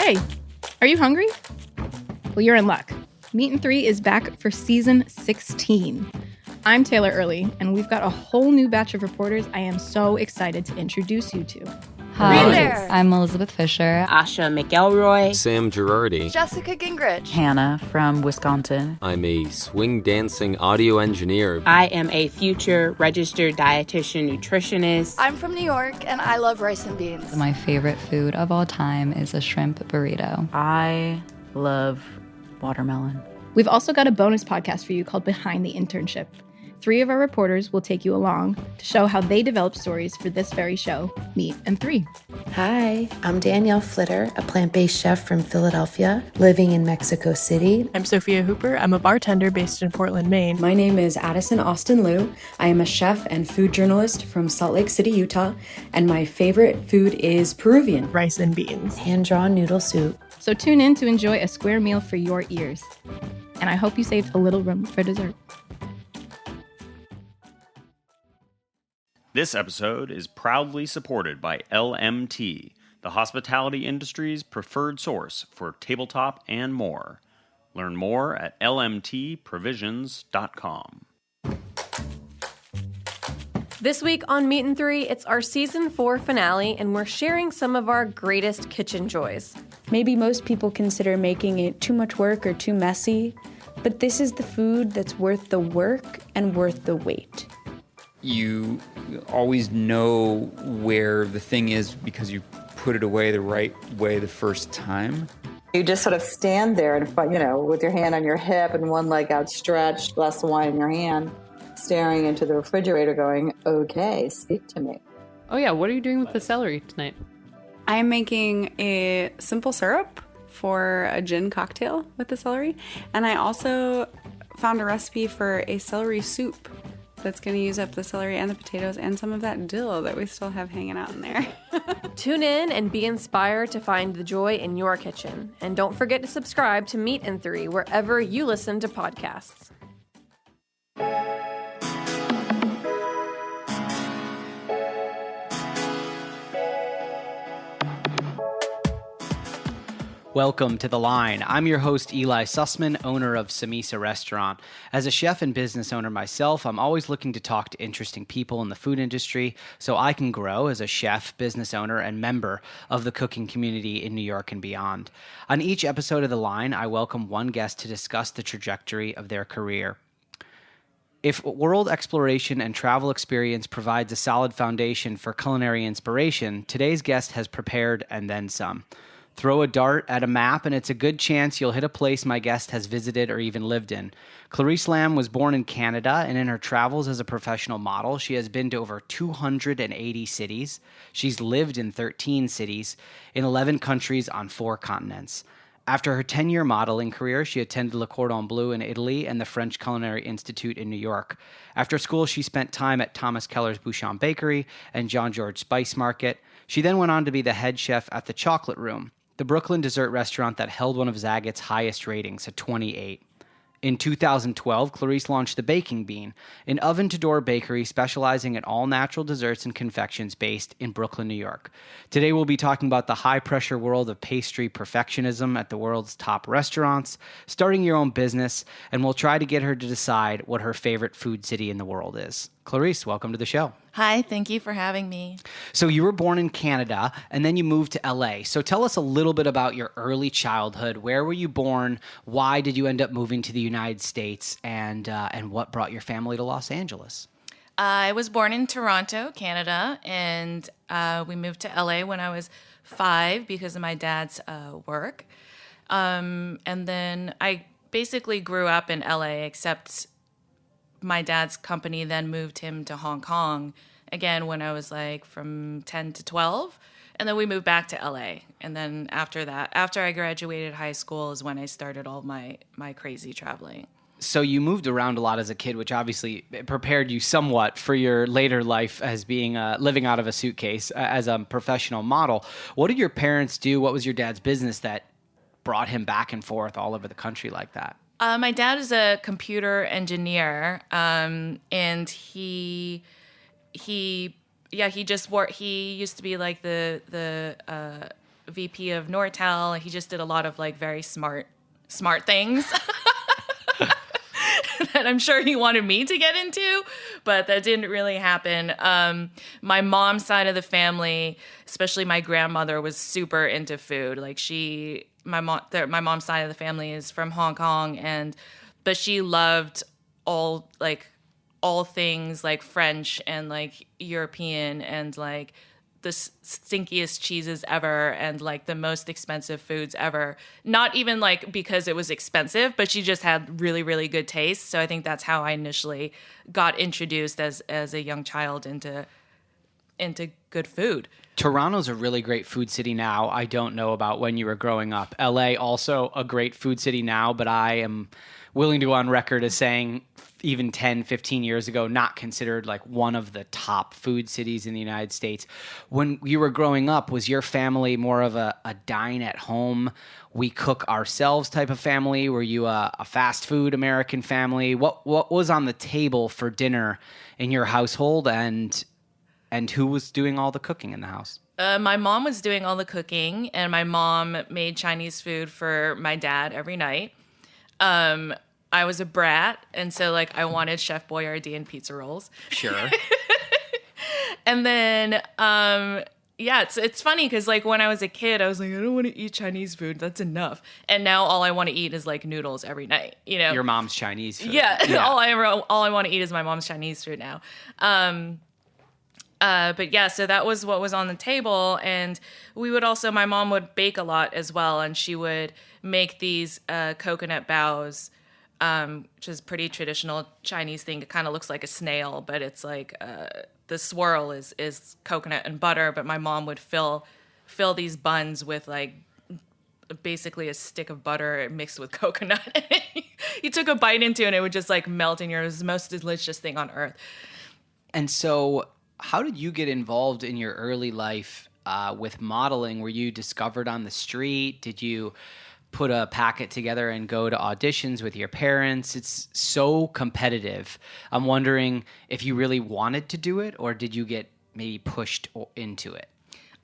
Hey, are you hungry? Well, you're in luck. Meat and Three is back for season 16. I'm Taylor Early, and we've got a whole new batch of reporters I am so excited to introduce you to. Hi, there. I'm Elizabeth Fisher. Asha McElroy. Sam Girardi. Jessica Gingrich. Hannah from Wisconsin. I'm a swing dancing audio engineer. I am a future registered dietitian nutritionist. I'm from New York, and I love rice and beans. My favorite food of all time is a shrimp burrito. I love watermelon. We've also got a bonus podcast for you called Behind the Internship. 3 of our reporters will take you along to show how they developed stories for this very show, Meat and Three. Hi, I'm Danielle Flitter, a plant-based chef from Philadelphia, living in Mexico City. I'm Sophia Hooper. I'm a bartender based in Portland, Maine. My name is Addison Austin Liu. I am a chef and food journalist from Salt Lake City, Utah, and my favorite food is Peruvian. Rice and beans. Hand-drawn noodle soup. So tune in to enjoy a square meal for your ears. And I hope you saved a little room for dessert. This episode is proudly supported by LMT, the hospitality industry's preferred source for tabletop and more. Learn more at lmtprovisions.com. This week on Meat and Three, it's our season 4 finale, and we're sharing some of our greatest kitchen joys. Maybe most people consider making it too much work or too messy, but this is the food that's worth the work and worth the wait. You always know where the thing is because you put it away the right way the first time. You just sort of stand there and, with your hand on your hip and one leg outstretched, glass of wine in your hand, staring into the refrigerator going, okay, speak to me. Oh yeah, what are you doing with the celery tonight? I'm making a simple syrup for a gin cocktail with the celery. And I also found a recipe for a celery soup that's going to use up the celery and the potatoes and some of that dill that we still have hanging out in there. Tune in and be inspired to find the joy in your kitchen. And don't forget to subscribe to Meat and Three wherever you listen to podcasts. Welcome to The Line. I'm your host, Eli Sussman, owner of Samisa Restaurant. As a chef and business owner myself, I'm always looking to talk to interesting people in the food industry so I can grow as a chef, business owner, and member of the cooking community in New York and beyond. On each episode of The Line, I welcome one guest to discuss the trajectory of their career. If world exploration and travel experience provides a solid foundation for culinary inspiration, today's guest has prepared and then some. Throw a dart at a map, and it's a good chance you'll hit a place my guest has visited or even lived in. Clarice Lam was born in Canada, and in her travels as a professional model, she has been to over 280 cities. She's lived in 13 cities, in 11 countries on 4 continents. After her 10-year modeling career, she attended Le Cordon Bleu in Italy and the French Culinary Institute in New York. After school, she spent time at Thomas Keller's Bouchon Bakery and John George Spice Market. She then went on to be the head chef at the Chocolate Room, the Brooklyn dessert restaurant that held one of Zagat's highest ratings, a 28. In 2012, Clarice launched The Baking Bean, an oven-to-door bakery specializing in all-natural desserts and confections based in Brooklyn, New York. Today, we'll be talking about the high-pressure world of pastry perfectionism at the world's top restaurants, starting your own business, and we'll try to get her to decide what her favorite food city in the world is. Clarice, welcome to the show. Hi, thank you for having me. So you were born in Canada, and then you moved to LA. So tell us a little bit about your early childhood. Where were you born? Why did you end up moving to the United States? And what brought your family to Los Angeles? I was born in Toronto, Canada, and we moved to LA when I was 5 because of my dad's work. And then I basically grew up in LA, except my dad's company then moved him to Hong Kong again when I was like from 10 to 12. And then we moved back to LA. And then after that, after I graduated high school is when I started all my crazy traveling. So you moved around a lot as a kid, which obviously prepared you somewhat for your later life as being living out of a suitcase as a professional model. What did your parents do? What was your dad's business that brought him back and forth all over the country like that? My dad is a computer engineer, and he just worked. He used to be like the VP of Nortel. He just did a lot of like very smart things that I'm sure he wanted me to get into, but that didn't really happen. My mom's side of the family, especially my grandmother, was super into food. Like my mom's side of the family is from Hong Kong, but she loved all things like French and like European and like the stinkiest cheeses ever and like the most expensive foods ever. Not even like because it was expensive, but she just had really, really good taste. So I think that's how I initially got introduced as a young child into good food. Toronto's a really great food city now. I don't know about when you were growing up. LA also a great food city now, but I am willing to go on record as saying even 10, 15 years ago, not considered like one of the top food cities in the United States. When you were growing up, was your family more of a dine at home, we cook ourselves type of family? Were you a fast food American family? What was on the table for dinner in your household, and who was doing all the cooking in the house? My mom was doing all the cooking, and my mom made Chinese food for my dad every night. I was a brat, and so like I wanted Chef Boyardee and pizza rolls. Sure. And then it's funny because like when I was a kid, I was like, I don't want to eat Chinese food. That's enough. And now all I want to eat is like noodles every night. You know, your mom's Chinese food. Yeah. all I want to eat is my mom's Chinese food now. But yeah, so that was what was on the table. And my mom would bake a lot as well. And she would make these coconut baos, which is a pretty traditional Chinese thing. It kind of looks like a snail, but it's like the swirl is coconut and butter. But my mom would fill these buns with like basically a stick of butter mixed with coconut. You took a bite into it and it would just like melt in your, it was the most delicious thing on earth. And so how did you get involved in your early life with modeling? Were you discovered on the street? Did you put a packet together and go to auditions with your parents? It's so competitive. I'm wondering if you really wanted to do it, or did you get maybe pushed into it?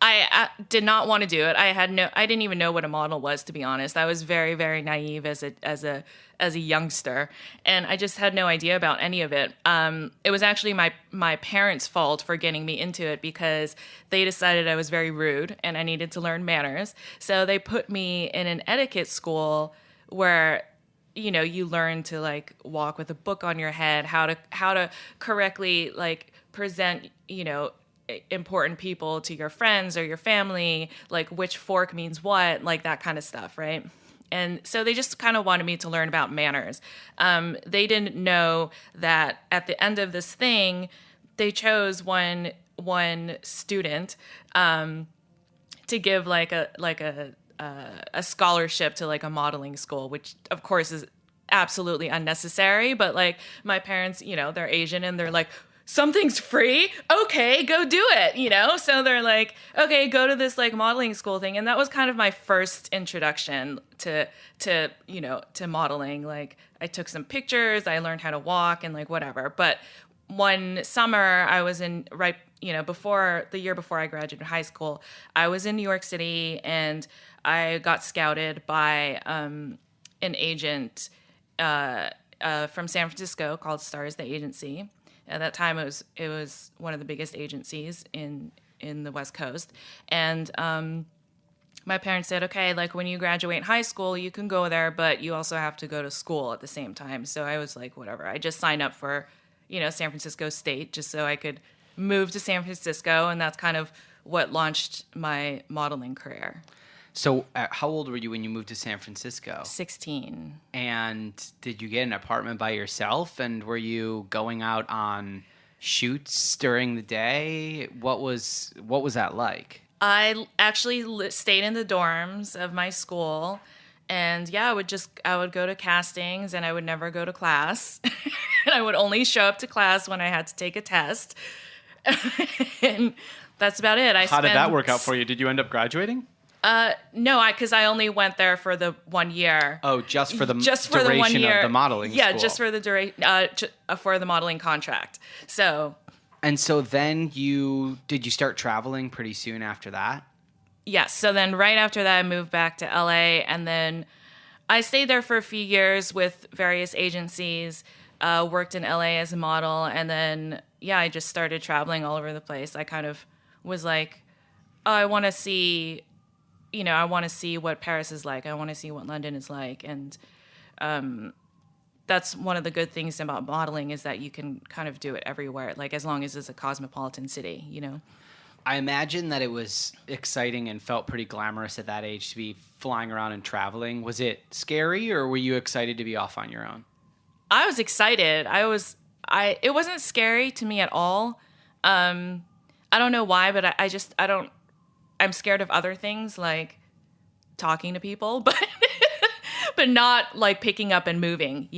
I did not want to do it. I didn't even know what a model was, to be honest. I was very, very naive as a youngster, and I just had no idea about any of it. It was actually my parents' fault for getting me into it because they decided I was very rude and I needed to learn manners. So they put me in an etiquette school where, you know, you learn to like walk with a book on your head, how to correctly like present, you know, important people to your friends or your family, like which fork means what, like that kind of stuff, right? And so they just kind of wanted me to learn about manners. They didn't know that at the end of this thing, they chose one student to give like a scholarship to like a modeling school, which of course is absolutely unnecessary. But like my parents, you know, they're Asian and they're like, something's free? Okay, go do it, you know? So they're like, okay, go to this like modeling school thing. And that was kind of my first introduction to modeling. Like I took some pictures, I learned how to walk and like whatever. But one summer I was in the year before I graduated high school, I was in New York City and I got scouted by an agent from San Francisco called Stars the Agency. At that time, it was one of the biggest agencies in the West Coast. And my parents said, okay, like when you graduate high school, you can go there, but you also have to go to school at the same time. So I was like, whatever. I just signed up for, San Francisco State just so I could move to San Francisco. And that's kind of what launched my modeling career. So how old were you when you moved to San Francisco? 16. And did you get an apartment by yourself? And were you going out on shoots during the day? What was that like? I actually stayed in the dorms of my school. And yeah, I would go to castings and I would never go to class. And I would only show up to class when I had to take a test. And that's about it. How did that work out for you? Did you end up graduating? No, because I only went there for the 1 year. Oh, just for the duration of the modeling school. Yeah, just for the for the modeling contract. So. And so then did you start traveling pretty soon after that? yes. So then right after that, I moved back to LA, and then I stayed there for a few years with various agencies, worked in LA as a model, and then, I just started traveling all over the place. I kind of was like, oh, I want to see, I want to see what Paris is like. I want to see what London is like. And that's one of the good things about modeling is that you can kind of do it everywhere, like as long as it's a cosmopolitan city, I imagine that it was exciting and felt pretty glamorous at that age to be flying around and traveling. Was it scary, or were you excited to be off on your own? I was excited. It wasn't scary to me at all. I don't know why, but I'm scared of other things like talking to people, but not like picking up and moving,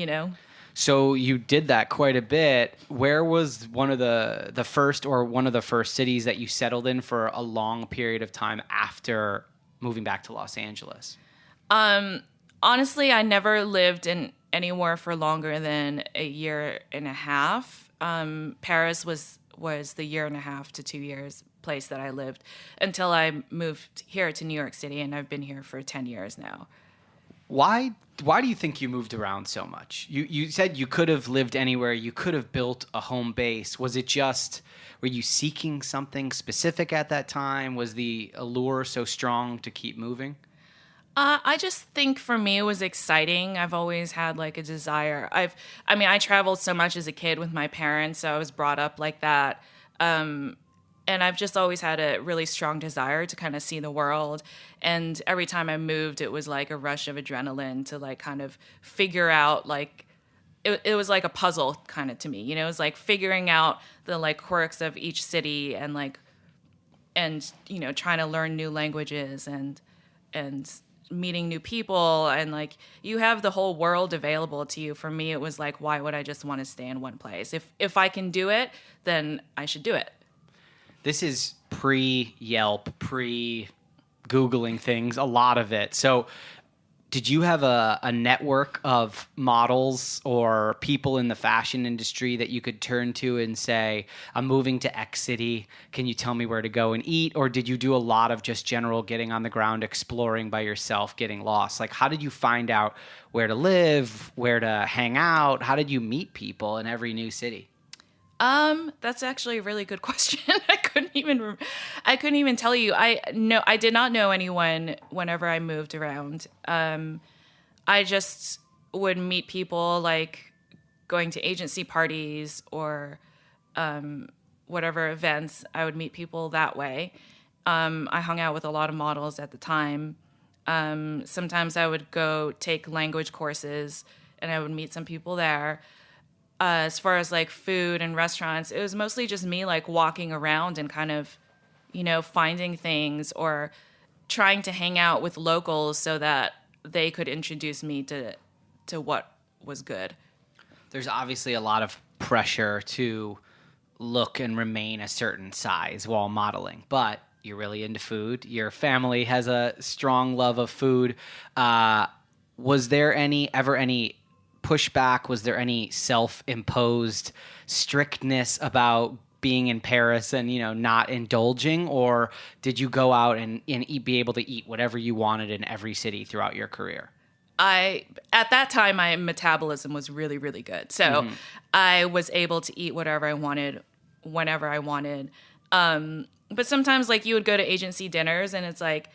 So you did that quite a bit. Where was one of the first cities that you settled in for a long period of time after moving back to Los Angeles? Honestly, I never lived in anywhere for longer than a year and a half. Paris was the year and a half to 2 years place that I lived until I moved here to New York City, and I've been here for 10 years now. Why do you think you moved around so much? You said you could have lived anywhere. You could have built a home base. Was it just, were you seeking something specific at that time? Was the allure so strong to keep moving? I just think for me it was exciting. I've always had like a desire. I traveled so much as a kid with my parents, so I was brought up like that. And I've just always had a really strong desire to kind of see the world. And every time I moved, it was like a rush of adrenaline to like kind of figure out like, it was like a puzzle kind of to me, it was like figuring out the like quirks of each city and like, and, trying to learn new languages and meeting new people. And like, you have the whole world available to you. For me, it was like, why would I just want to stay in one place? If I can do it, then I should do it. This is pre-Yelp, pre-Googling things, a lot of it. So did you have a network of models or people in the fashion industry that you could turn to and say, I'm moving to X city, can you tell me where to go and eat? Or did you do a lot of just general getting on the ground, exploring by yourself, getting lost? Like, how did you find out where to live, where to hang out? How did you meet people in every new city? That's actually a really good question. I couldn't even tell you. I did not know anyone whenever I moved around. I just would meet people like going to agency parties or, whatever events. I would meet people that way. I hung out with a lot of models at the time. Sometimes I would go take language courses and I would meet some people there. As far as like food and restaurants, it was mostly just me like walking around and kind of, finding things or trying to hang out with locals so that they could introduce me to what was good. There's obviously a lot of pressure to look and remain a certain size while modeling, but you're really into food. Your family has a strong love of food. Was there ever any pushback? Was there any self-imposed strictness about being in Paris and, not indulging? Or did you go out and be able to eat whatever you wanted in every city throughout your career? At that time, my metabolism was really, really good. So I was able to eat whatever I wanted, whenever I wanted. But sometimes like you would go to agency dinners and it's like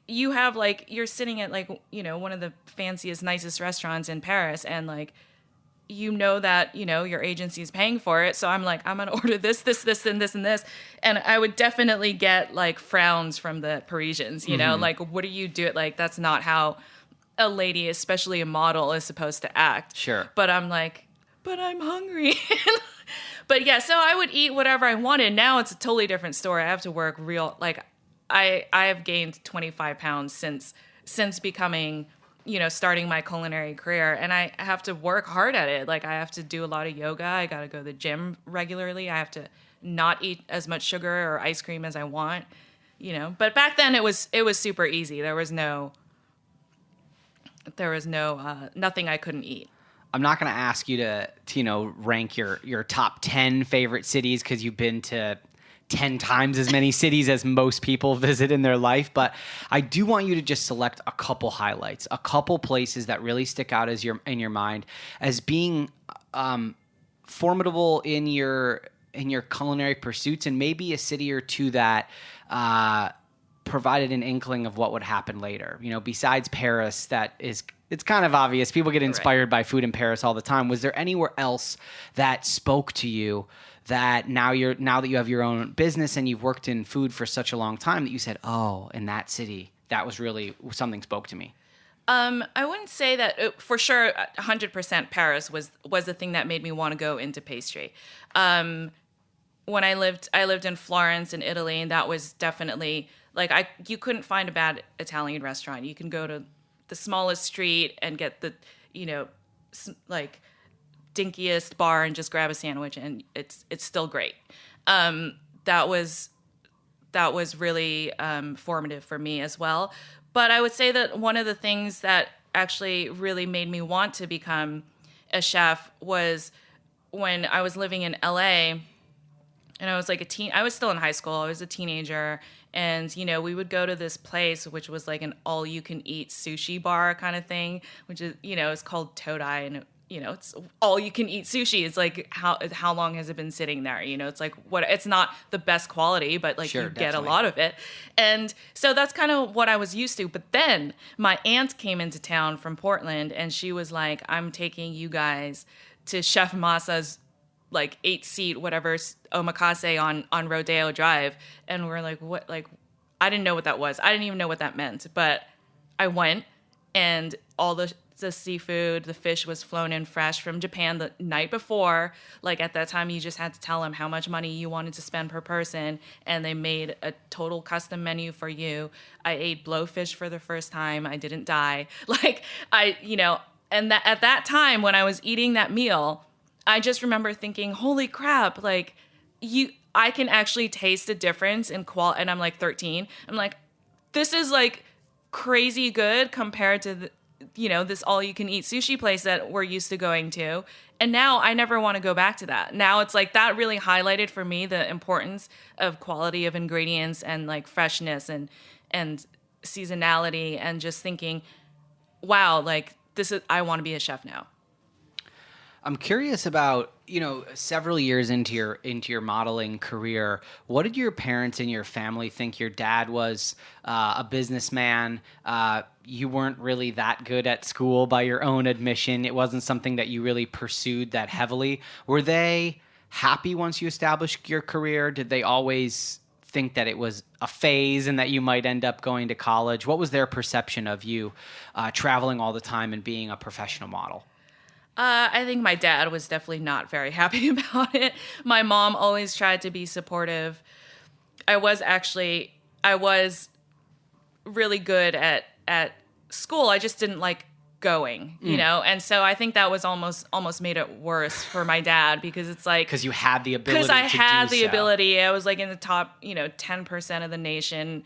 you have like, you're sitting at like, one of the fanciest, nicest restaurants in Paris and like, that, your agency is paying for it. So I'm like, I'm going to order this, and this, and this. And I would definitely get like frowns from the Parisians, like, what do you do? Like, that's not how a lady, especially a model, is supposed to act. Sure. But I'm like, but I'm hungry. But yeah, so I would eat whatever I wanted. Now it's a totally different story. I have to work like, I have gained 25 pounds since becoming, starting my culinary career. And I have to work hard at it. Like I have to do a lot of yoga. I got to go to the gym regularly. I have to not eat as much sugar or ice cream as I want, But back then it was super easy. There was nothing I couldn't eat. I'm not going to ask you to rank your top 10 favorite cities because you've been to 10 times as many cities as most people visit in their life. But I do want you to just select a couple highlights, a couple places that really stick out in your mind as being formidable in your culinary pursuits, and maybe a city or two that provided an inkling of what would happen later. Besides Paris, it's kind of obvious. People get inspired by food in Paris all the time. Was there anywhere else that spoke to you that now that you have your own business and you've worked in food for such a long time that you said, oh, in that city, that was really something spoke to me? I wouldn't say that for sure. 100% Paris was the thing that made me want to go into pastry. When I lived in Florence in Italy, and that was definitely you couldn't find a bad Italian restaurant. You can go to the smallest street and get the dinkiest bar and just grab a sandwich, and it's still great. That was really formative for me as well. But I would say that one of the things that actually really made me want to become a chef was when I was living in LA, and I was I was still in high school. I was a teenager, and we would go to this place which was like an all-you-can-eat sushi bar kind of thing, which is it's called Todai, and it's all you can eat sushi. It's like how long has it been sitting there? It's like it's not the best quality, but sure, you get definitely a lot of it. And so that's kind of what I was used to. But then my aunt came into town from Portland, and she was like, I'm taking you guys to Chef Masa's 8-seat whatever omakase on Rodeo Drive. And we're like, what? I didn't know what that was. I didn't even know what that meant. But I went, and all the seafood, the fish was flown in fresh from Japan the night before. At that time, you just had to tell them how much money you wanted to spend per person, and they made a total custom menu for you. I ate blowfish for the first time. I didn't die. And at that time when I was eating that meal, I just remember thinking, holy crap, I can actually taste a difference in quality. And I'm 13. I'm like, this is crazy good compared to this all-you-can-eat sushi place that we're used to going to. And now I never want to go back to that. Now it's that really highlighted for me the importance of quality of ingredients and freshness and seasonality, and just thinking, wow, I want to be a chef now. I'm curious about, several years into your modeling career, what did your parents and your family think? Your dad was a businessman. You weren't really that good at school by your own admission. It wasn't something that you really pursued that heavily. Were they happy once you established your career? Did they always think that it was a phase and that you might end up going to college? What was their perception of you traveling all the time and being a professional model? I think my dad was definitely not very happy about it. My mom always tried to be supportive. I was really good at school. I just didn't like going, And so I think that was almost made it worse for my dad, because it's because you had the ability. Because I had the ability. I was in the top, 10% of the nation,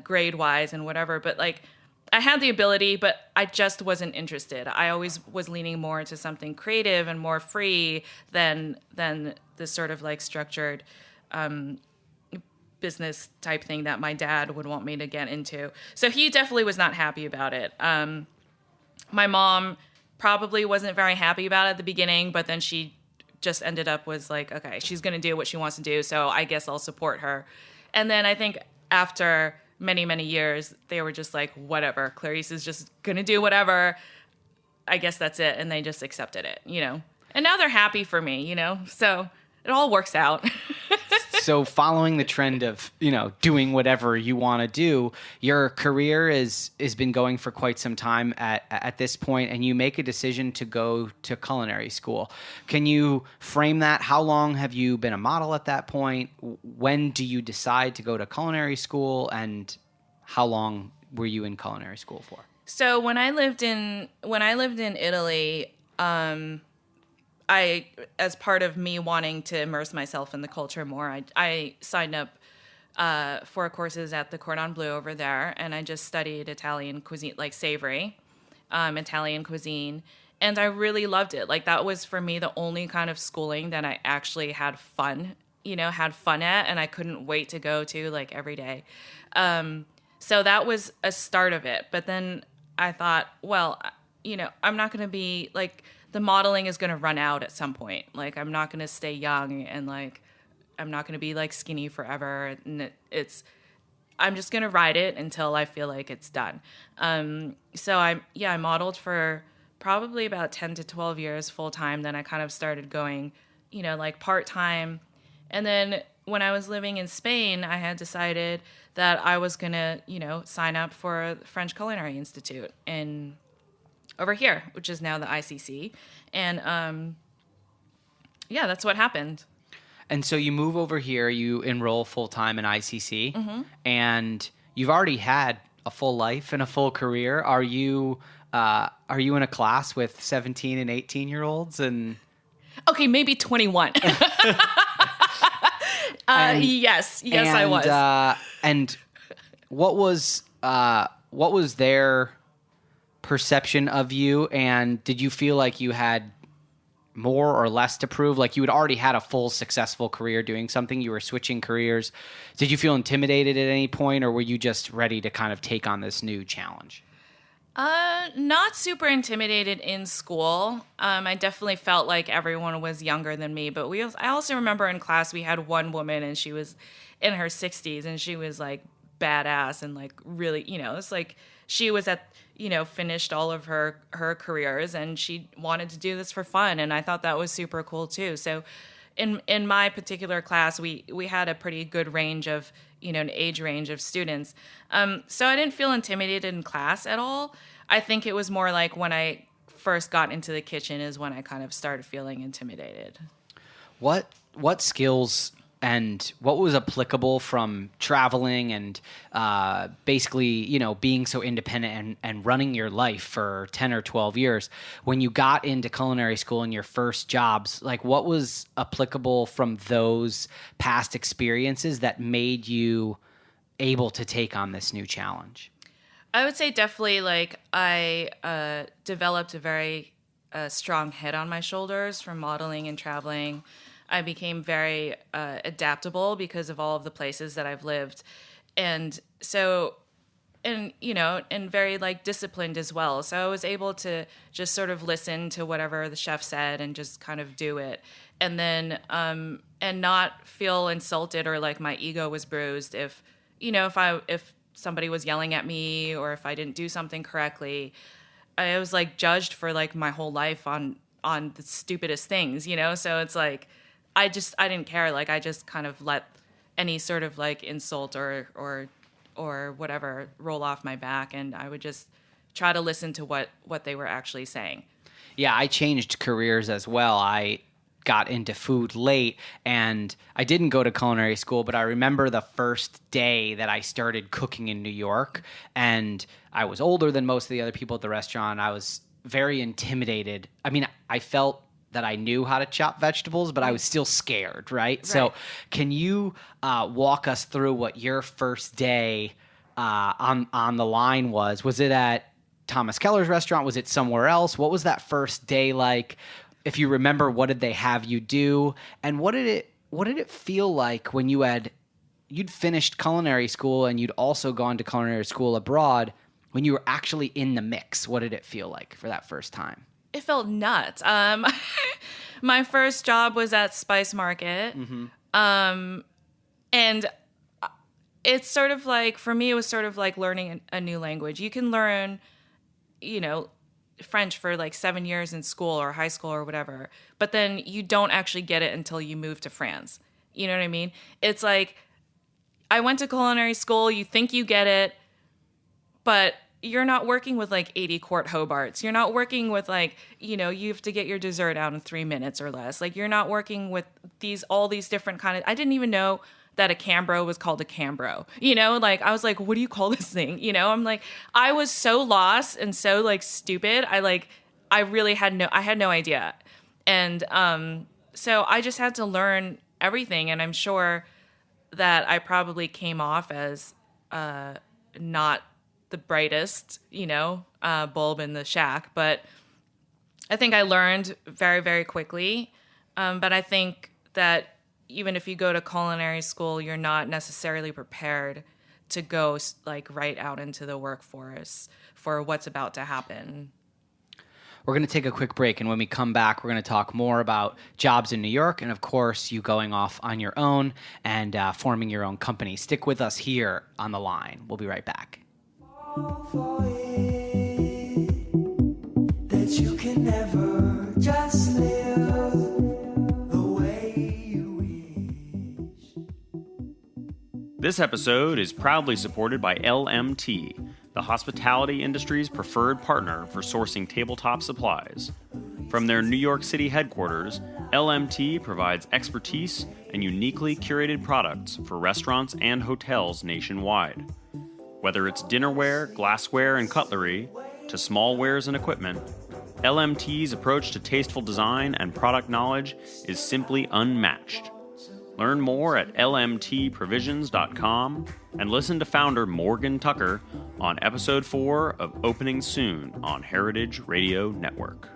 grade wise and whatever. But I had the ability, but I just wasn't interested. I always was leaning more into something creative and more free than this sort of structured business type thing that my dad would want me to get into. So he definitely was not happy about it. My mom probably wasn't very happy about it at the beginning, but then she just ended up okay, she's going to do what she wants to do, so I guess I'll support her. And then I think after many, many years, they were just whatever, Clarice is just going to do whatever. I guess that's it. And they just accepted it, And now they're happy for me, So it all works out. So following the trend of, doing whatever you want to do, your career has been going for quite some time at this point, and you make a decision to go to culinary school. Can you frame that? How long have you been a model at that point? When do you decide to go to culinary school, and how long were you in culinary school for? So when I lived in Italy, I, as part of me wanting to immerse myself in the culture more, I signed up for courses at the Cordon Bleu over there, and I just studied Italian cuisine, savory Italian cuisine, and I really loved it. That was for me the only kind of schooling that I actually had fun had fun at and I couldn't wait to go to like every day. So that was a start of it. But then I thought, well, I'm not going to be like, the modeling is going to run out at some point. Like, I'm not going to stay young, and like, I'm not going to be like skinny forever. And I'm just going to ride it until I feel like it's done. So I modeled for probably about 10 to 12 years full time. Then I kind of started going, like part time. And then when I was living in Spain, I had decided that I was going to, sign up for the French Culinary Institute over here, which is now the ICC. And that's what happened. And so you move over here, you enroll full-time in ICC, and you've already had a full life and a full career. Are you in a class with 17 and 18-year-olds? And okay, maybe 21. Yes, I was. And what was their perception of you? And did you feel like you had more or less to prove? Like, you had already had a full successful career doing something, you were switching careers. Did you feel intimidated at any point, or were you just ready to kind of take on this new challenge? Not super intimidated in school. I definitely felt like everyone was younger than me, but I also remember in class we had one woman, and she was in her 60s, and she was like badass and like really, it's like she was finished all of her careers, and she wanted to do this for fun, and I thought that was super cool too. So in my particular class, we had a pretty good range of, an age range of students. So I didn't feel intimidated in class at all. I think it was more like when I first got into the kitchen is when I kind of started feeling intimidated. What skills and what was applicable from traveling and basically, being so independent and running your life for 10 or 12 years, when you got into culinary school and your first jobs, like what was applicable from those past experiences that made you able to take on this new challenge? I would say definitely like I developed a very strong head on my shoulders from modeling and traveling. I became very adaptable because of all of the places that I've lived. And so, and very like disciplined as well. So I was able to just sort of listen to whatever the chef said and just kind of do it. And then, and not feel insulted or like my ego was bruised if somebody was yelling at me or if I didn't do something correctly. I was like judged for like my whole life on the stupidest things, So it's like, I didn't care. Like, I just kind of let any sort of like insult or whatever roll off my back. And I would just try to listen to what they were actually saying. Yeah, I changed careers as well. I got into food late, and I didn't go to culinary school, but I remember the first day that I started cooking in New York, and I was older than most of the other people at the restaurant. I was very intimidated. I mean, I felt that I knew how to chop vegetables, but I was still scared, right? So can you walk us through what your first day on the line was? Was it at Thomas Keller's restaurant? Was it somewhere else? What was that first day like? If you remember, what did they have you do? And what did it feel like when you'd finished culinary school and you'd also gone to culinary school abroad, when you were actually in the mix? What did it feel like for that first time? It felt nuts. My first job was at Spice Market. And it's sort of like, for me, it was sort of like learning a new language. You can learn, French for like 7 years in school or high school or whatever, but then you don't actually get it until you move to France. You know what I mean? It's like, I went to culinary school, you think you get it, but you're not working with like 80 quart Hobarts. You're not working with like, you have to get your dessert out in 3 minutes or less. Like, you're not working with all these different kind of, I didn't even know that a Cambro was called a Cambro. Like, I was like, what do you call this thing? I'm like, I was so lost and so like stupid. I really had no idea. And so I just had to learn everything. And I'm sure that I probably came off as not the brightest, bulb in the shack, but I think I learned very, very quickly. But I think that even if you go to culinary school, you're not necessarily prepared to go like right out into the workforce for what's about to happen. We're going to take a quick break, and when we come back, we're going to talk more about jobs in New York and, of course, you going off on your own and forming your own company. Stick with us here on The Line. We'll be right back. That you can never just live the way you wish. This episode is proudly supported by LMT, the hospitality industry's preferred partner for sourcing tabletop supplies. From their New York City headquarters, LMT provides expertise and uniquely curated products for restaurants and hotels nationwide. Whether it's dinnerware, glassware, and cutlery, to small wares and equipment, LMT's approach to tasteful design and product knowledge is simply unmatched. Learn more at lmtprovisions.com and listen to founder Morgan Tucker on episode 4 of Opening Soon on Heritage Radio Network.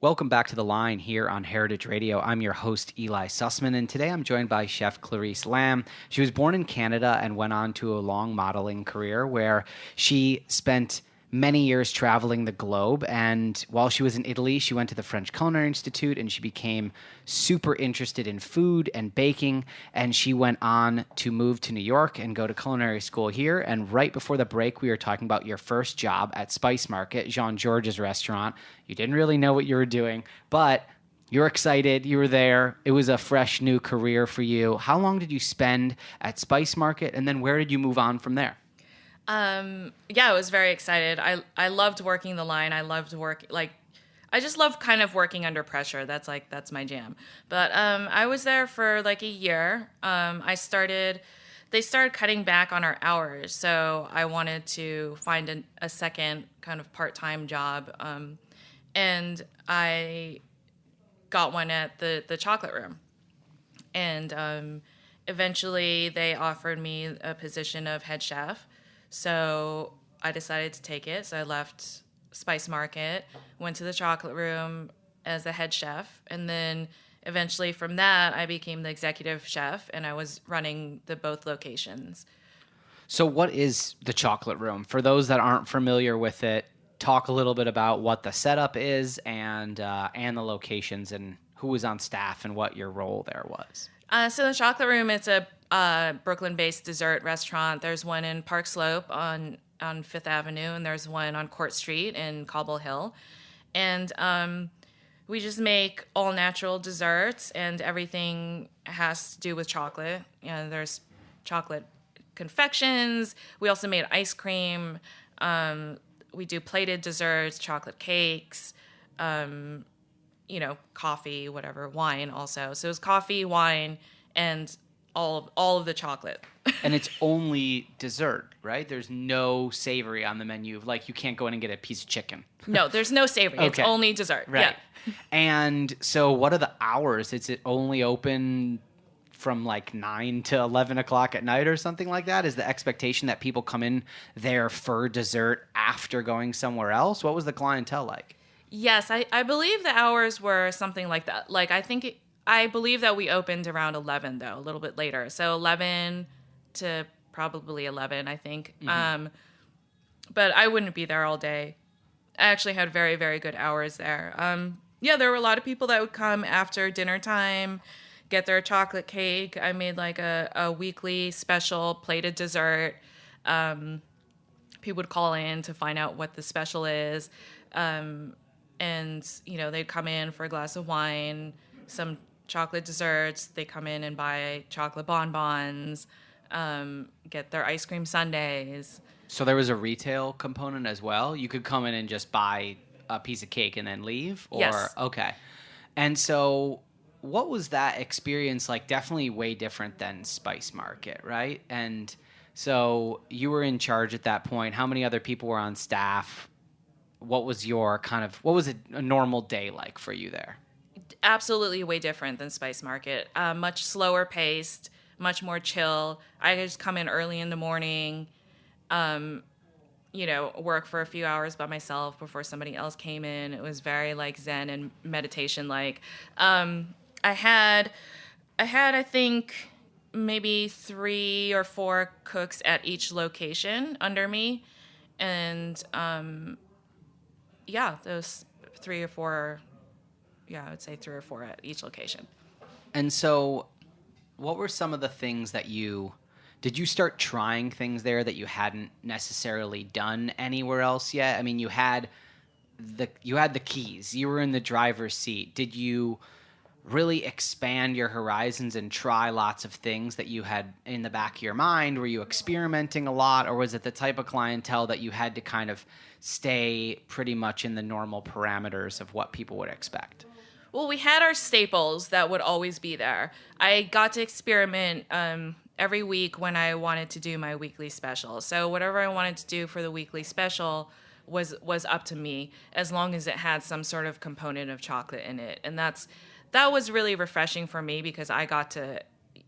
Welcome back to The Line here on Heritage Radio. I'm your host, Eli Sussman, and today I'm joined by Chef Clarice Lam. She was born in Canada and went on to a long modeling career where she spent many years traveling the globe. And while she was in Italy, she went to the French Culinary Institute and she became super interested in food and baking. And she went on to move to New York and go to culinary school here. And right before the break, we were talking about your first job at Spice Market, Jean-Georges restaurant. You didn't really know what you were doing, but you're excited. You were there. It was a fresh new career for you. How long did you spend at Spice Market? And then where did you move on from there? I was very excited. I loved working the line. I loved I just love kind of working under pressure. That's my jam. But I was there for like a year. They started cutting back on our hours. So I wanted to find a second kind of part-time job. And I got one at the chocolate room. And eventually they offered me a position of head chef. So I decided to take it. So I left Spice Market, went to the chocolate room as the head chef, and then eventually from that I became the executive chef, and I was running both locations. So what is the chocolate room? For those that aren't familiar with it, talk a little bit about what the setup is and the locations and who was on staff and what your role there was. So the chocolate room, it's a Brooklyn-based dessert restaurant. There's one in Park Slope on Fifth Avenue, and there's one on Court Street in Cobble Hill. And we just make all-natural desserts, and everything has to do with chocolate. There's chocolate confections. We also made ice cream. We do plated desserts, chocolate cakes, coffee, whatever, wine also. So it was coffee, wine, and all of the chocolate. And it's only dessert, right? There's no savory on the menu. Like, you can't go in and get a piece of chicken. No, there's no savory. Okay. It's only dessert. Right. Yeah. And so what are the hours? Is it only open from like 9 to 11 o'clock at night or something like that? Is the expectation that people come in there for dessert after going somewhere else? What was the clientele like? Yes, I believe the hours were something like that. Like, I believe that we opened around 11, though, a little bit later. So 11 to probably 11, I think. Mm-hmm. But I wouldn't be there all day. I actually had very, very good hours there. There were a lot of people that would come after dinner time, get their chocolate cake. I made like a weekly special plated dessert. People would call in to find out what the special is. And, they'd come in for a glass of wine, some chocolate desserts. They come in and buy chocolate bonbons, get their ice cream sundaes. So there was a retail component as well? You could come in and just buy a piece of cake and then leave? Or, yes. Okay. And so what was that experience like? Definitely way different than Spice Market, right? And so you were in charge at that point. How many other people were on staff? What was a normal day like for you there? Absolutely way different than Spice Market. Much slower paced, much more chill. I could just come in early in the morning, work for a few hours by myself before somebody else came in. It was very like Zen and meditation like. I had I think maybe 3 or 4 cooks at each location under me, and those 3 or 4. Yeah, I would say 3 or 4 at each location. And so, what were some of the things that did you start trying things there that you hadn't necessarily done anywhere else yet? I mean, you had the keys. You were in the driver's seat. Did you really expand your horizons and try lots of things that you had in the back of your mind? Were you experimenting a lot, or was it the type of clientele that you had to kind of stay pretty much in the normal parameters of what people would expect? Well, we had our staples that would always be there. I got to experiment every week when I wanted to do my weekly special. So whatever I wanted to do for the weekly special was up to me, as long as it had some sort of component of chocolate in it. And that was really refreshing for me, because I got to,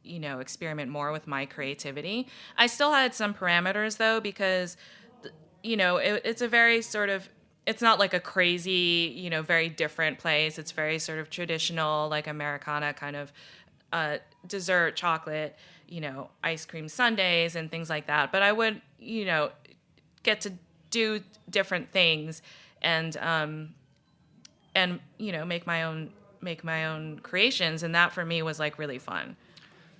experiment more with my creativity. I still had some parameters though, because, it's a very sort of, it's not like a crazy, very different place. It's very sort of traditional, like Americana kind of dessert, chocolate, ice cream sundaes and things like that. But I would, get to do different things and make my own creations. And that for me was like really fun.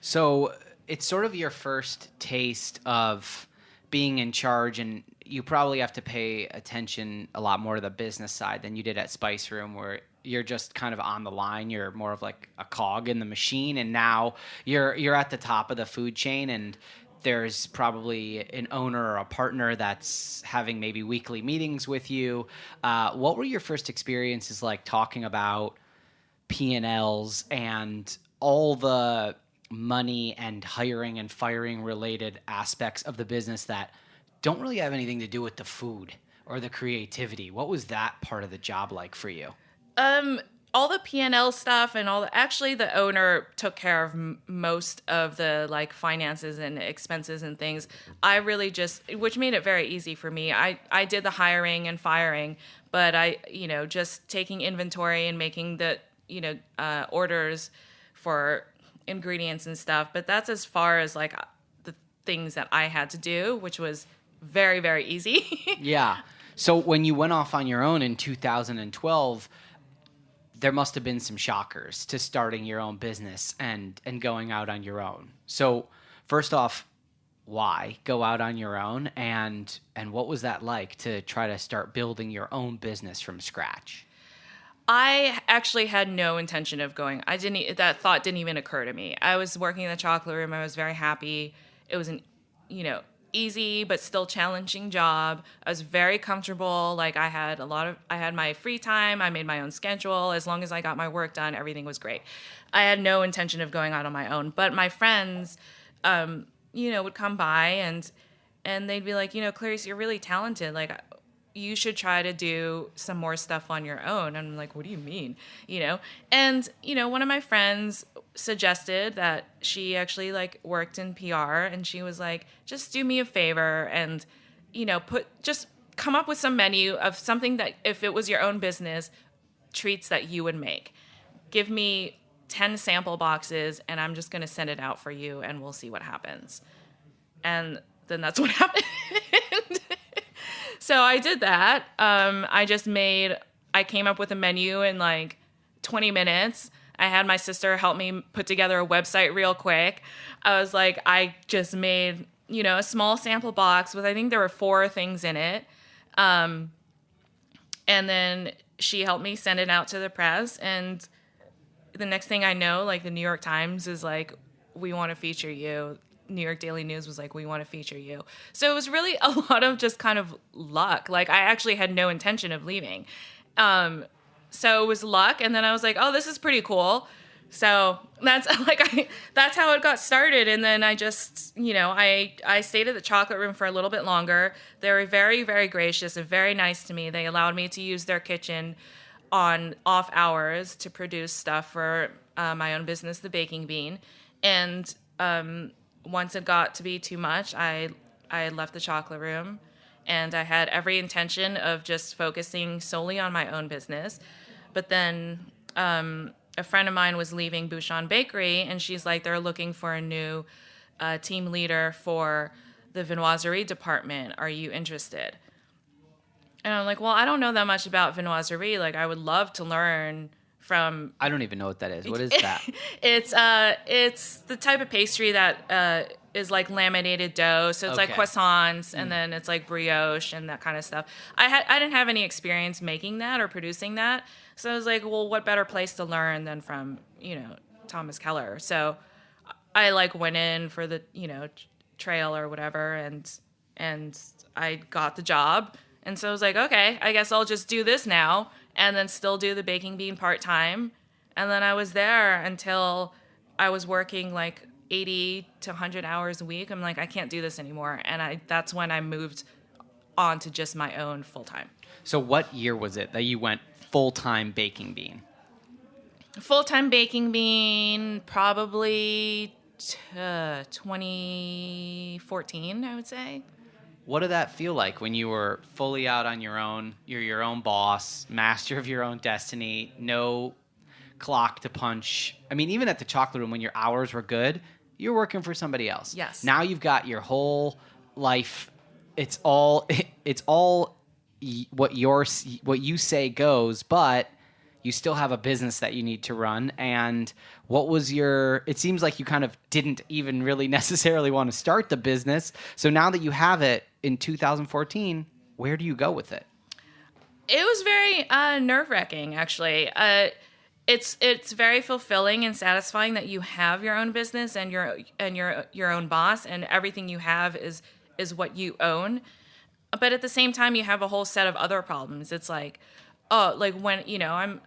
So it's sort of your first taste of being in charge, and you probably have to pay attention a lot more to the business side than you did at Spice Room, where you're just kind of on the line. You're more of like a cog in the machine, and now you're at the top of the food chain, and there's probably an owner or a partner that's having maybe weekly meetings with you. What were your first experiences like talking about P&Ls and all the money and hiring and firing related aspects of the business that don't really have anything to do with the food or the creativity? What was that part of the job like for you? All the P&L stuff and actually the owner took care of most of the like finances and expenses and things. I really which made it very easy for me. I did the hiring and firing, but I, just taking inventory and making the, orders for ingredients and stuff. But that's as far as like the things that I had to do, which was very, very easy. Yeah. So when you went off on your own in 2012, there must have been some shockers to starting your own business and going out on your own. So first off, why go out on your own, and what was that like to try to start building your own business from scratch? I actually had no intention of going. That thought didn't even occur to me. I was working in the chocolate room. I was very happy. It was an, easy but still challenging job. I was very comfortable. Like I had my free time. I made my own schedule. As long as I got my work done, everything was great. I had no intention of going out on my own. But my friends, would come by and they'd be like, Clarice, you're really talented. Like, you should try to do some more stuff on your own. And I'm like, what do you mean? And, one of my friends suggested that she actually like worked in PR, and she was like, just do me a favor and, just come up with some menu of something that if it was your own business, treats that you would make. Give me 10 sample boxes and I'm just going to send it out for you and we'll see what happens. And then that's what happened. So I did that. I came up with a menu in like 20 minutes. I had my sister help me put together a website real quick. I just made, a small sample box with, I think there were 4 things in it. And then she helped me send it out to the press. And the next thing I know, like the New York Times is like, we want to feature you. New York Daily News was like, we want to feature you. So it was really a lot of just kind of luck. Like I actually had no intention of leaving. So it was luck. And then I was like, oh, this is pretty cool. So that's that's how it got started. And then I just, I stayed at the chocolate room for a little bit longer. They were very, very gracious and very nice to me. They allowed me to use their kitchen on off hours to produce stuff for my own business, The Baking Bean. And once it got to be too much, I left the chocolate room, and I had every intention of just focusing solely on my own business. But then a friend of mine was leaving Bouchon Bakery, and she's like, they're looking for a new team leader for the viennoiserie department. Are you interested? And I'm like, well, I don't know that much about viennoiserie. Like, I would love to learn from... I don't even know what that is. What is that? It's the type of pastry that is like laminated dough. So it's like croissants, and then it's like brioche and that kind of stuff. I didn't have any experience making that or producing that. So I was like, well, what better place to learn than from, Thomas Keller? So I like went in for the, trail or whatever, and I got the job. And so I was like, okay, I guess I'll just do this now and then still do the baking bean part-time. And then I was there until I was working like 80 to 100 hours a week. I'm like, I can't do this anymore. And that's when I moved on to just my own full-time. So what year was it that you went full-time baking bean? Full-time baking bean, probably 2014, I would say. What did that feel like when you were fully out on your own? You're your own boss, master of your own destiny, no clock to punch. I mean, even at the chocolate room, when your hours were good, you're working for somebody else. Yes. Now you've got your whole life. It's all what you say goes, but you still have a business that you need to run. And it seems like you kind of didn't even really necessarily want to start the business. So now that you have it in 2014, where do you go with it? It was very nerve-wracking, actually. It's very fulfilling and satisfying that you have your own business and you're your own boss, and everything you have is what you own. But at the same time, you have a whole set of other problems. It's like, when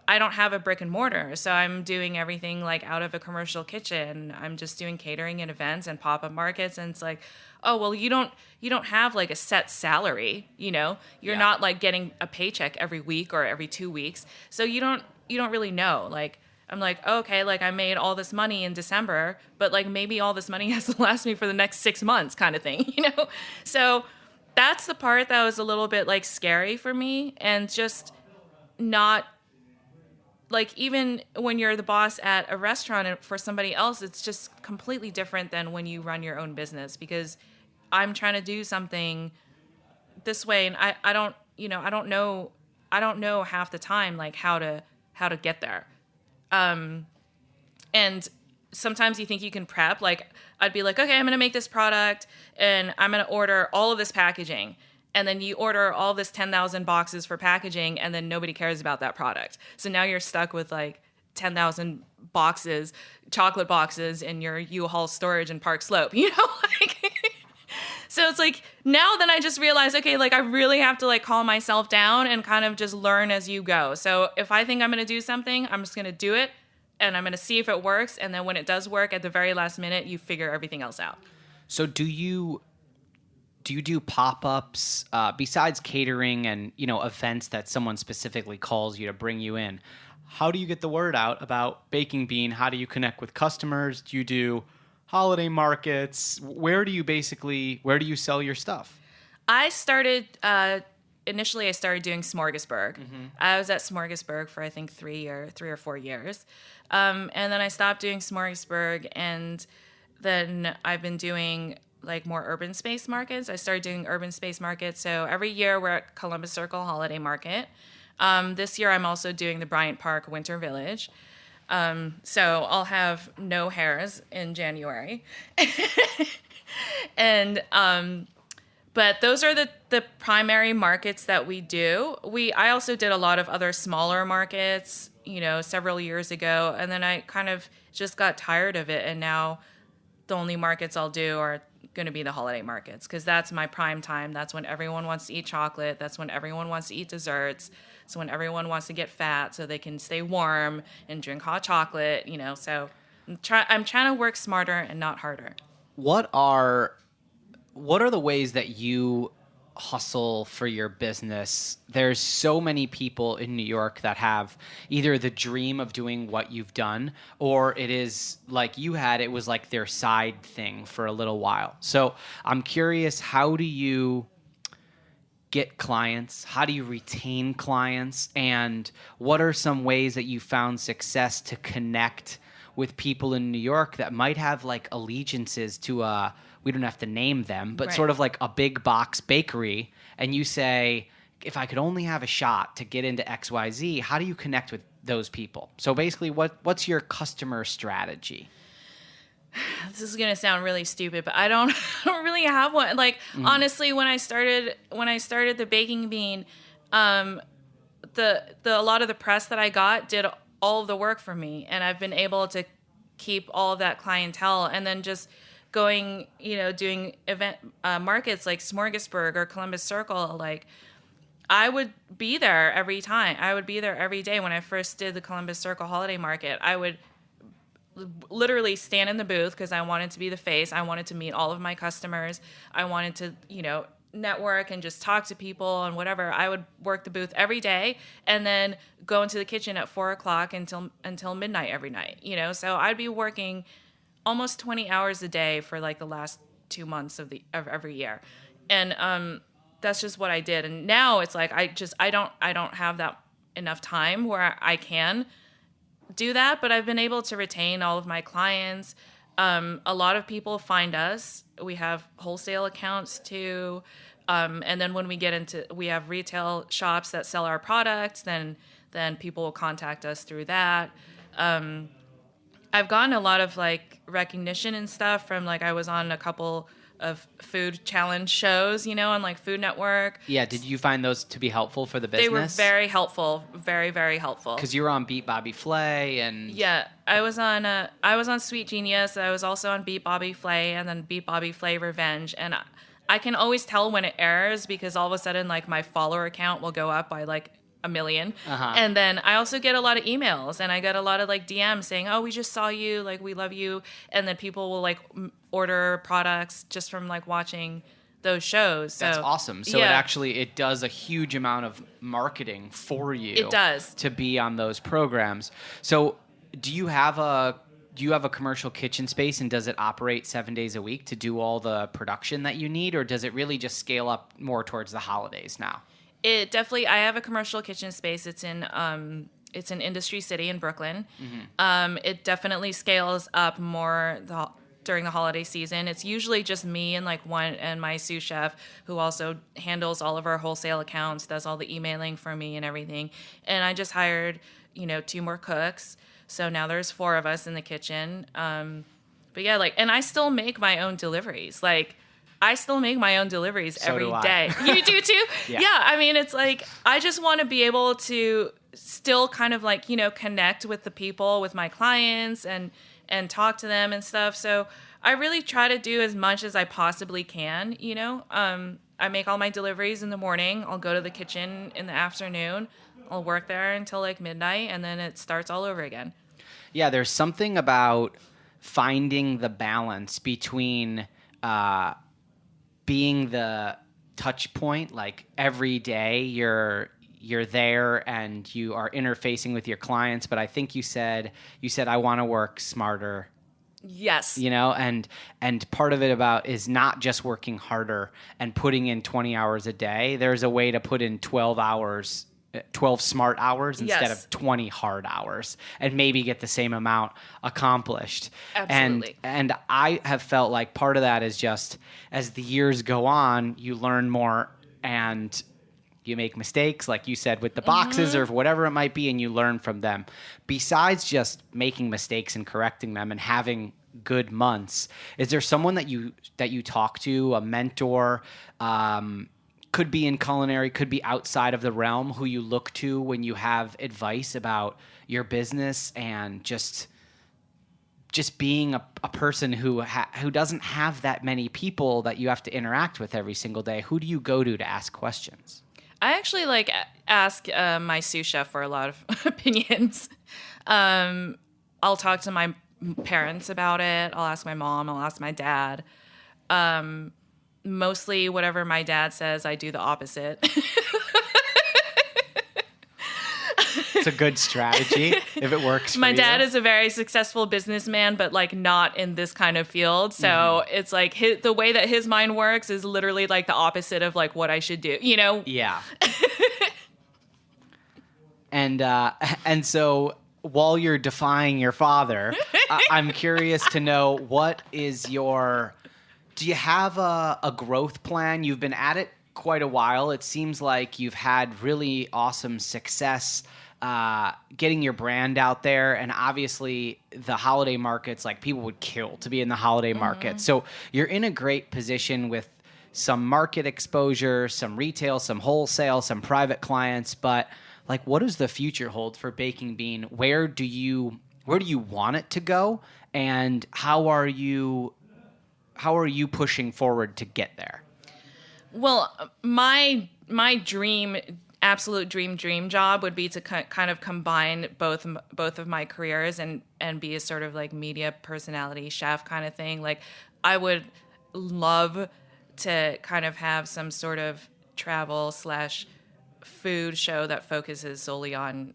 I don't have a brick and mortar, so I'm doing everything like out of a commercial kitchen. I'm just doing catering and events and pop-up markets, and it's like, oh well, you don't have like a set salary. You're not like getting a paycheck every week or every 2 weeks, so you don't really know. Like, I'm like, okay, like I made all this money in December, but like maybe all this money has to last me for the next 6 months, kind of thing. So that's the part that was a little bit like scary for me, and just not like, even when you're the boss at a restaurant for somebody else, it's just completely different than when you run your own business, because I'm trying to do something this way, and I don't know half the time like how to get there. And sometimes you think you can prep. Like, I'd be like, okay, I'm going to make this product and I'm going to order all of this packaging. And then you order all this 10,000 boxes for packaging, and then nobody cares about that product. So now you're stuck with like 10,000 boxes, chocolate boxes in your U-Haul storage in Park Slope, So it's like, now then I just realized, okay, like I really have to like calm myself down and kind of just learn as you go. So if I think I'm going to do something, I'm just going to do it, and I'm going to see if it works. And then when it does work, at the very last minute, you figure everything else out. So do you do pop-ups besides catering and, events that someone specifically calls you to bring you in? How do you get the word out about Baking Bean? How do you connect with customers? Do you do holiday markets? Where do you sell your stuff? I started, initially I started doing Smorgasburg. Mm-hmm. I was at Smorgasburg for I think 3 or 4 years. And then I stopped doing Smorgasburg, and then I've been doing like more urban space markets. I started doing urban space markets. So every year we're at Columbus Circle Holiday Market. This year I'm also doing the Bryant Park Winter Village. So I'll have no hairs in January. And but those are the primary markets that we do. I also did a lot of other smaller markets, several years ago, and then I kind of just got tired of it, and now the only markets I'll do are going to be the holiday markets, because that's my prime time. That's when everyone wants to eat chocolate. That's when everyone wants to eat desserts. It's when everyone wants to get fat so they can stay warm and drink hot chocolate, So I'm trying to work smarter and not harder. What are the ways that you hustle for your business. There's so many people in New York that have either the dream of doing what you've done, or it is like you had, it was like their side thing for a little while. So I'm curious, how do you get clients? How do you retain clients? And what are some ways that you found success to connect with people in New York that might have like allegiances to we don't have to name them, but sort of like a big box bakery, and you say, if I could only have a shot to get into XYZ, how do you connect with those people? So basically, what's your customer strategy? This is gonna sound really stupid, but I don't really have one. Like honestly, when I started the Baking Bean, the a lot of the press that I got did all of the work for me, and I've been able to keep all of that clientele, and then just going, doing event markets like Smorgasburg or Columbus Circle. Like I would be there every time. I would be there every day. When I first did the Columbus Circle holiday market, I would literally stand in the booth because I wanted to be the face. I wanted to meet all of my customers. I wanted to, network and just talk to people and whatever. I would work the booth every day and then go into the kitchen at 4:00 until midnight every night, So I'd be working almost 20 hours a day for like the last 2 months of every year. And that's just what I did. And now it's like I don't have that enough time where I can do that, but I've been able to retain all of my clients. A lot of people find us. We have wholesale accounts too. And then when we have retail shops that sell our products, then people will contact us through that. I've gotten a lot of like recognition and stuff from like I was on a couple of food challenge shows, on like Food Network. Yeah, did you find those to be helpful for the business? They were very helpful, very, very helpful. Because you were on Beat Bobby Flay and... Yeah, I was on Sweet Genius. I was also on Beat Bobby Flay and then Beat Bobby Flay Revenge. And I can always tell when it airs because all of a sudden like my follower count will go up by like 1 million. And then I also get a lot of emails and I get a lot of like DMs saying, oh, we just saw you, like we love you. And then people will like order products just from like watching those shows. So, that's awesome. So it does a huge amount of marketing for you. It does. To be on those programs. So do you have a commercial kitchen space, and does it operate 7 days a week to do all the production that you need, or does it really just scale up more towards the holidays now? It definitely. I have a commercial kitchen space. It's in Industry City in Brooklyn. It definitely scales up more during the holiday season. It's usually just me and my sous chef, who also handles all of our wholesale accounts, does all the emailing for me and everything. And I just hired 2 more cooks, so now there's 4 of us in the kitchen. But yeah, and I still make my own deliveries. I still make my own deliveries every day. You do too? Yeah. I mean, it's like, I just want to be able to still kind of connect with the people, with my clients and talk to them and stuff. So I really try to do as much as I possibly can, I make all my deliveries in the morning. I'll go to the kitchen in the afternoon. I'll work there until midnight, and then it starts all over again. Yeah, there's something about finding the balance between being the touch point, like every day you're there and you are interfacing with your clients. But I think you said I want to work smarter. Yes. And part of it is not just working harder and putting in 20 hours a day. There's a way to put in 12 smart hours instead of 20 hard hours, and maybe get the same amount accomplished. Absolutely. And I have felt like part of that is just as the years go on, you learn more and you make mistakes, like you said, with the boxes or whatever it might be, and you learn from them. Besides just making mistakes and correcting them and having good months, is there someone that you talk to, a mentor, could be in culinary, could be outside of the realm, who you look to when you have advice about your business and just being a person who doesn't have that many people that you have to interact with every single day? Who do you go to ask questions? I actually ask my sous chef for a lot of opinions. I'll talk to my parents about it. I'll ask my mom. I'll ask my dad. Mostly whatever my dad says, I do the opposite. It's a good strategy if it works for My you. dad is a very successful businessman, but like not in this kind of field. So it's like the way that his mind works is literally like the opposite of like what I should do, you know? Yeah. And so while you're defying your father, I'm curious to know what is do you have a growth plan? You've been at it quite a while. It seems like you've had really awesome success getting your brand out there, and obviously the holiday markets, like people would kill to be in the holiday market. So you're in a great position with some market exposure, some retail, some wholesale, some private clients, but like what does the future hold for Baking Bean? Where do you want it to go, and how are you pushing forward to get there? Well, my absolute dream job would be to kind of combine both of my careers and be a sort of like media personality chef kind of thing. Like I would love to kind of have some sort of travel / food show that focuses solely on,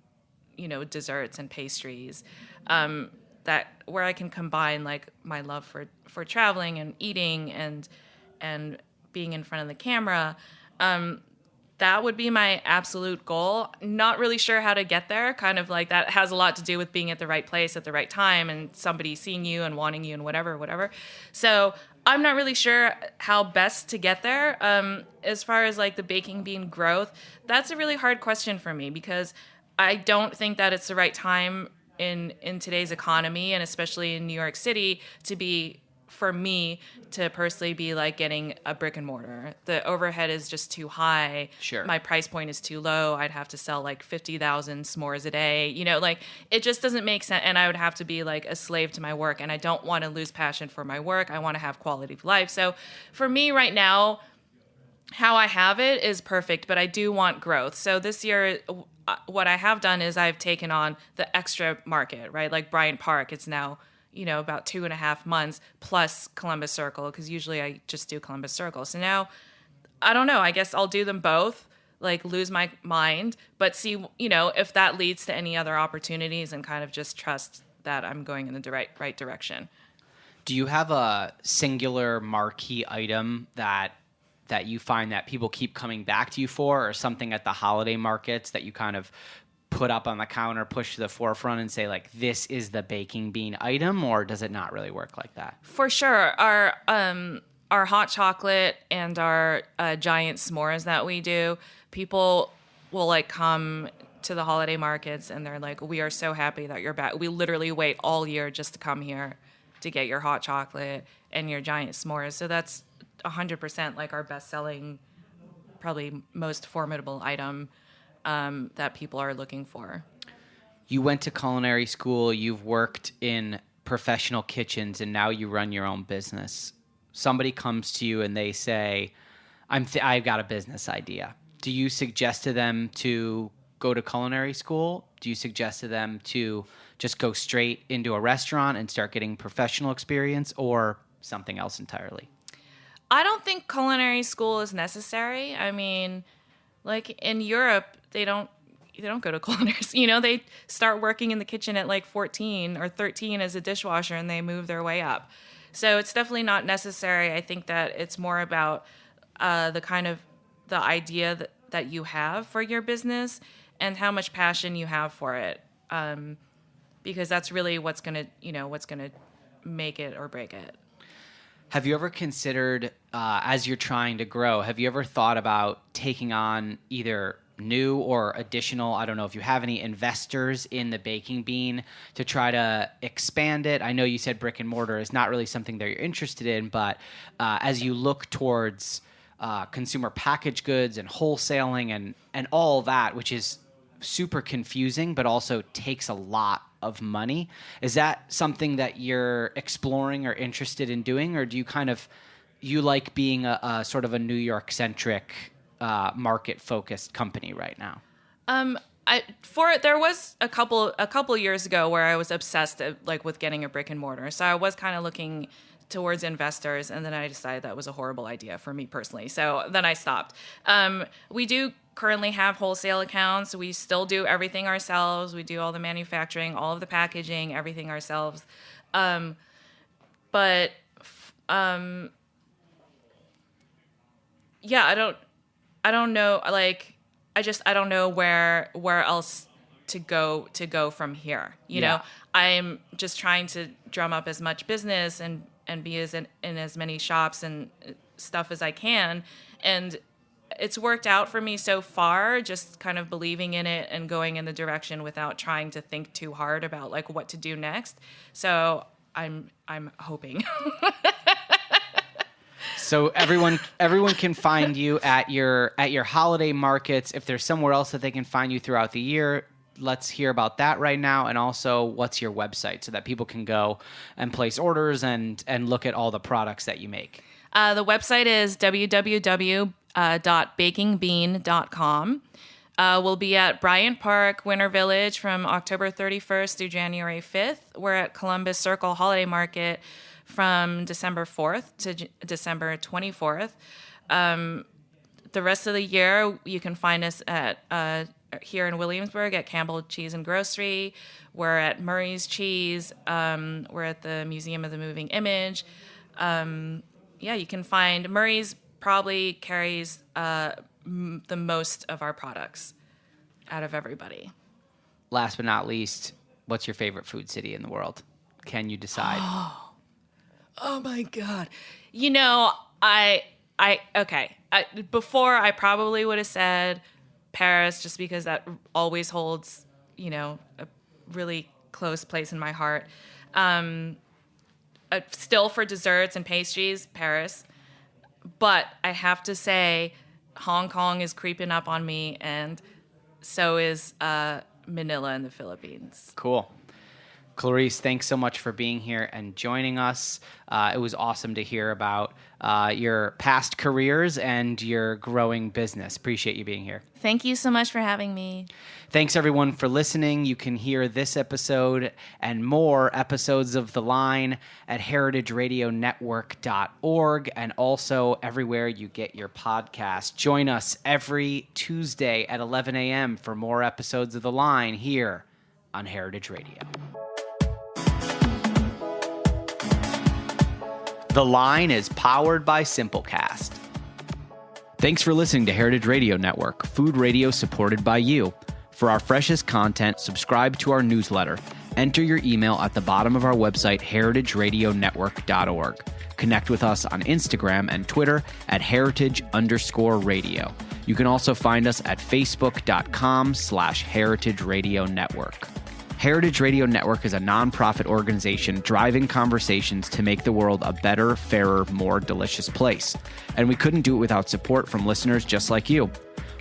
you know, desserts and pastries, that where I can combine like my love for traveling and eating and being in front of the camera. That would be my absolute goal. Not really sure how to get there. Kind of like that has a lot to do with being at the right place at the right time and somebody seeing you and wanting you and whatever. So I'm not really sure how best to get there. As far as like the Baking Bean growth, that's a really hard question for me because I don't think that it's the right time in today's economy, and especially in New York City, for me to personally be like getting a brick and mortar. The overhead is just too high. Sure. My price point is too low. I'd have to sell like 50,000 s'mores a day. You know, like it just doesn't make sense. And I would have to be like a slave to my work. And I don't want to lose passion for my work. I want to have quality of life. So for me right now, how I have it is perfect, but I do want growth. So this year, what I have done is I've taken on the extra market, right? Like Bryant Park, it's now, you know, about 2.5 months plus Columbus Circle, because usually I just do Columbus Circle. So now, I don't know, I guess I'll do them both, like lose my mind, but see, you know, if that leads to any other opportunities and kind of just trust that I'm going in the right direction. Do you have a singular marquee item that you find that people keep coming back to you for, or something at the holiday markets that you kind of put up on the counter, push to the forefront and say like, this is the Baking Bean item, or does it not really work like that? For sure. Our hot chocolate and our giant s'mores that we do, people will like come to the holiday markets and they're like, we are so happy that you're back. We literally wait all year just to come here to get your hot chocolate and your giant s'mores. So that's 100% like our best-selling, probably most formidable item that people are looking for. You went to culinary school, you've worked in professional kitchens, and now you run your own business. Somebody comes to you and they say, I've got a business idea. Do you suggest to them to go to culinary school? Do you suggest to them to just go straight into a restaurant and start getting professional experience, or something else entirely? I don't think culinary school is necessary. I mean, like in Europe, they don't go to culinary school. You know, they start working in the kitchen at like 14 or 13 as a dishwasher and they move their way up. So it's definitely not necessary. I think that it's more about the idea that you have for your business and how much passion you have for it. Because that's really what's gonna make it or break it. Have you ever considered, as you're trying to grow, have you ever thought about taking on either new or additional, I don't know if you have any investors in the Baking Bean to try to expand it? I know you said brick and mortar is not really something that you're interested in, but as you look towards consumer packaged goods and wholesaling and all that, which is super confusing, but also takes a lot of money. Is that something that you're exploring or interested in doing, or do you like being a sort of a New York centric market focused company right now? There was a couple years ago where I was obsessed like with getting a brick and mortar. So I was kind of looking towards investors, and then I decided that was a horrible idea for me personally. So then I stopped. We do currently have wholesale accounts. We still do everything ourselves. We do all the manufacturing, all of the packaging, everything ourselves. But yeah, I don't know. Like, I don't know where else to go from here. You know, I'm just trying to drum up as much business and be in as many shops and stuff as I can. And it's worked out for me so far, just kind of believing in it and going in the direction without trying to think too hard about like what to do next. So I'm hoping. So everyone can find you at your holiday markets. If there's somewhere else that they can find you throughout the year, let's hear about that right now. And also, what's your website so that people can go and place orders and look at all the products that you make? The website is www.bakingbean.com. We'll be at Bryant Park, Winter Village from October 31st through January 5th. We're at Columbus Circle Holiday Market from December 4th to December 24th. The rest of the year, you can find us at here in Williamsburg at Campbell Cheese and Grocery. We're at Murray's Cheese. We're at the Museum of the Moving Image. You can find Murray's probably carries the most of our products out of everybody. Last but not least, what's your favorite food city in the world? Can you decide? Oh my God. You know, before I probably would have said Paris, just because that always holds, you know, a really close place in my heart. Still for desserts and pastries, Paris. But I have to say, Hong Kong is creeping up on me, and so is Manila in the Philippines. Cool. Clarice, thanks so much for being here and joining us. It was awesome to hear about your past careers and your growing business. Appreciate you being here. Thank you so much for having me. Thanks, everyone, for listening. You can hear this episode and more episodes of The Line at heritageradionetwork.org and also everywhere you get your podcast. Join us every Tuesday at 11 a.m. for more episodes of The Line here on Heritage Radio. The Line is powered by Simplecast. Thanks for listening to Heritage Radio Network, food radio supported by you. For our freshest content, subscribe to our newsletter. Enter your email at the bottom of our website, heritageradionetwork.org. Connect with us on Instagram and Twitter at heritage_radio. You can also find us at facebook.com/Heritage Radio Network. Heritage Radio Network is a nonprofit organization driving conversations to make the world a better, fairer, more delicious place. And we couldn't do it without support from listeners just like you.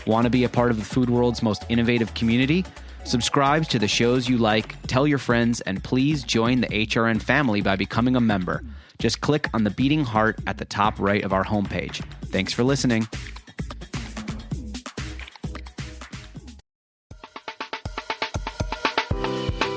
Want to be a part of the food world's most innovative community? Subscribe to the shows you like, tell your friends, and please join the HRN family by becoming a member. Just click on the beating heart at the top right of our homepage. Thanks for listening.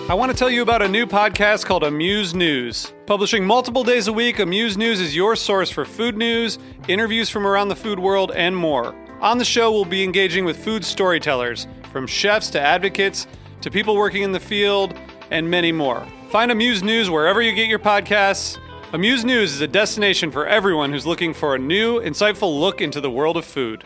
I want to tell you about a new podcast called Amuse News. Publishing multiple days a week, Amuse News is your source for food news, interviews from around the food world, and more. On the show, we'll be engaging with food storytellers, from chefs to advocates to people working in the field, and many more. Find Amuse News wherever you get your podcasts. Amuse News is a destination for everyone who's looking for a new, insightful look into the world of food.